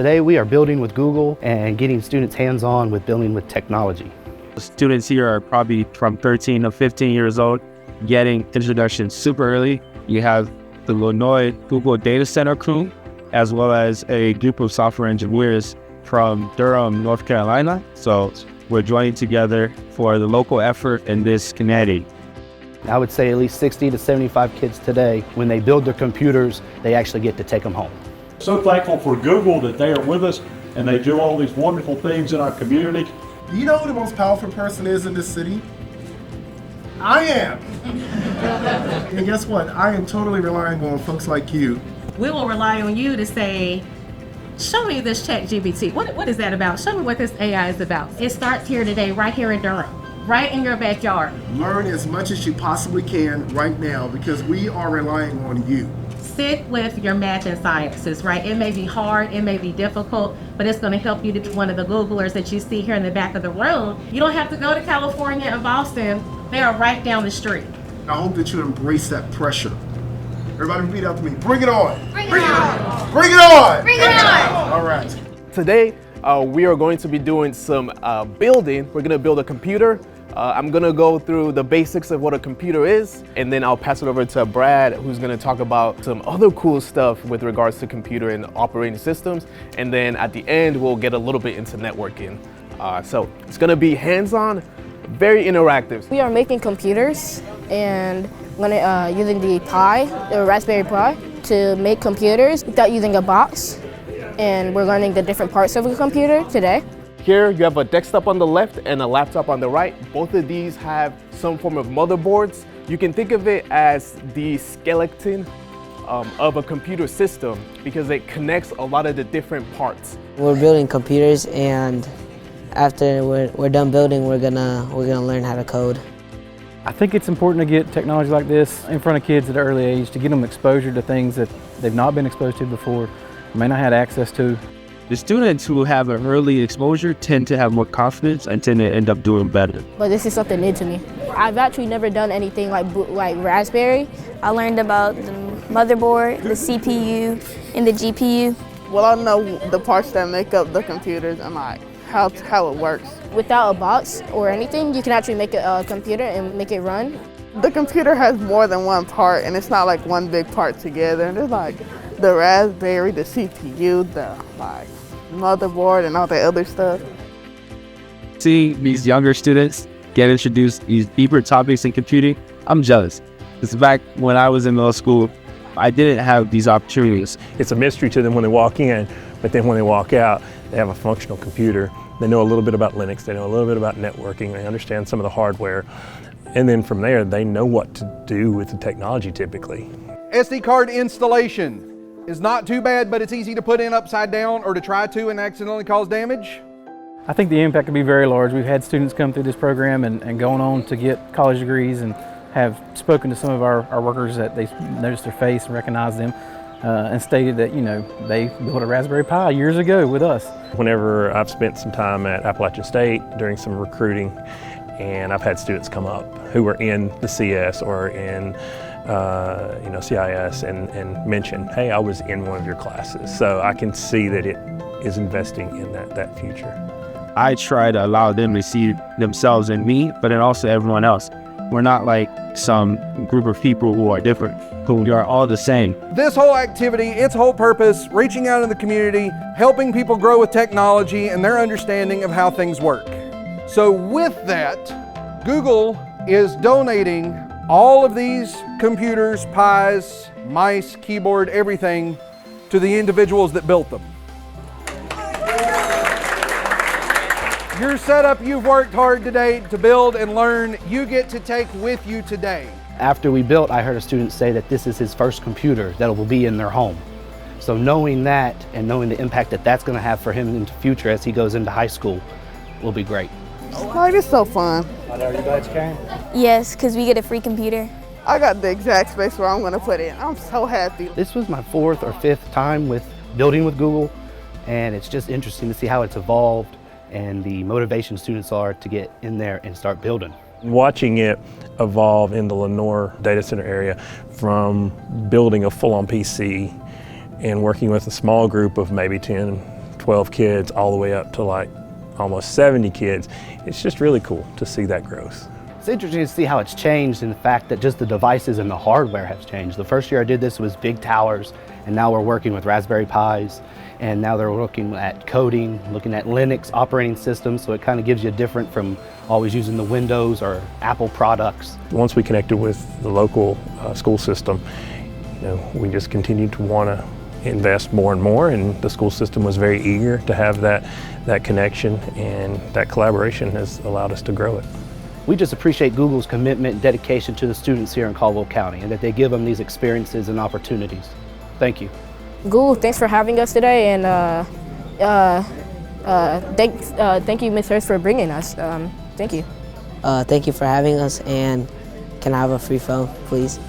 Today we are building with Google and getting students hands-on with building with technology. The students here are probably from 13 to 15 years old, getting introduction super early. You have the Illinois Google Data Center crew, as well as a group of software engineers from Durham, North Carolina. So we're joining together for the local effort in this community. I would say at least 60 to 75 kids today, when they build their computers, they actually get to take them home. So thankful for Google that they are with us and they do all these wonderful things in our community. Do you know who the most powerful person is in this city? I am. And guess what? I am totally relying on folks like you. We will rely on you to say, show me this ChatGPT. What is that about? Show me what this AI is about. It starts here today, right here in Durham, right in your backyard. Learn as much as you possibly can right now because we are relying on you. Sit with your math and sciences, right? It may be hard, it may be difficult, but it's going to help you to one of the Googlers that you see here in the back of the room. You don't have to go to California and Boston. They are right down the street. I hope that you embrace that pressure. Everybody repeat after me. Bring it on. Bring it on. Bring it on. Bring it on. All right. Today, we are going to be doing some building. We're going to build a computer. I'm going to go through the basics of what a computer is, and then I'll pass it over to Brad, who's going to talk about some other cool stuff with regards to computer and operating systems. And then at the end, we'll get a little bit into networking. So it's going to be hands-on, very interactive. We are making computers, and using the Raspberry Pi, to make computers without using a box. And we're learning the different parts of a computer today. Here you have a desktop on the left and a laptop on the right. Both of these have some form of motherboards. You can think of it as the skeleton of a computer system because it connects a lot of the different parts. We're building computers, and after we're done building, we're gonna learn how to code. I think it's important to get technology like this in front of kids at an early age to get them exposure to things that they've not been exposed to before, may not have access to. The students who have an early exposure tend to have more confidence and tend to end up doing better. But this is something new to me. I've actually never done anything like Raspberry. I learned about the motherboard, the CPU, and the GPU. Well, I know the parts that make up the computers and like how it works. Without a box or anything, you can actually make a computer and make it run. The computer has more than one part, and it's not like one big part together. And it's like the Raspberry, the CPU, the motherboard, and all that other stuff. Seeing these younger students get introduced to these deeper topics in computing, I'm jealous. Because back when I was in middle school, I didn't have these opportunities. It's a mystery to them when they walk in, but then when they walk out, they have a functional computer. They know a little bit about Linux, they know a little bit about networking, they understand some of the hardware. And then from there, they know what to do with the technology typically. SD card installation is not too bad, but it's easy to put in upside down or to try to and accidentally cause damage. I think the impact could be very large. We've had students come through this program and going on to get college degrees and have spoken to some of our workers that they noticed their face and recognized them and stated that, you know, they built a Raspberry Pi years ago with us. Whenever I've spent some time at Appalachian State during some recruiting, and I've had students come up who were in the CS or in CIS and mention, hey, I was in one of your classes. So I can see that it is investing in that future. I try to allow them to see themselves in me, but then also everyone else. We're not like some group of people who are different, who are all the same. This whole activity, its whole purpose, reaching out in the community, helping people grow with technology and their understanding of how things work. So with that, Google is donating all of these computers, Pis, mice, keyboard, everything to the individuals that built them. Your setup you've worked hard today to build and learn, you get to take with you today. After we built, I heard a student say that this is his first computer that will be in their home. So knowing that and knowing the impact that that's going to have for him in the future as he goes into high school will be great. Like, it's so fun. Are you glad you came? Yes, because we get a free computer. I got the exact space where I'm going to put it. I'm so happy. This was my 4th or 5th time with building with Google, and it's just interesting to see how it's evolved and the motivation students are to get in there and start building. Watching it evolve in the Lenore data center area from building a full-on PC and working with a small group of maybe 10 12 kids all the way up to like almost 70 kids. It's just really cool to see that growth. It's interesting to see how it's changed in the fact that just the devices and the hardware has changed. The first year I did this was big towers, and now we're working with Raspberry Pis, and now they're looking at coding, looking at Linux operating systems, so it kind of gives you a different from always using the Windows or Apple products. Once we connected with the local school system, we just continued to want to invest more and more, and the school system was very eager to have that connection, and that collaboration has allowed us to grow it. We just appreciate Google's commitment and dedication to the students here in Caldwell County, and that they give them these experiences and opportunities. Thank you. Google, thanks for having us today, and thank you, Ms. Hurst, for bringing us. Thank you. Thank you for having us, and can I have a free phone, please?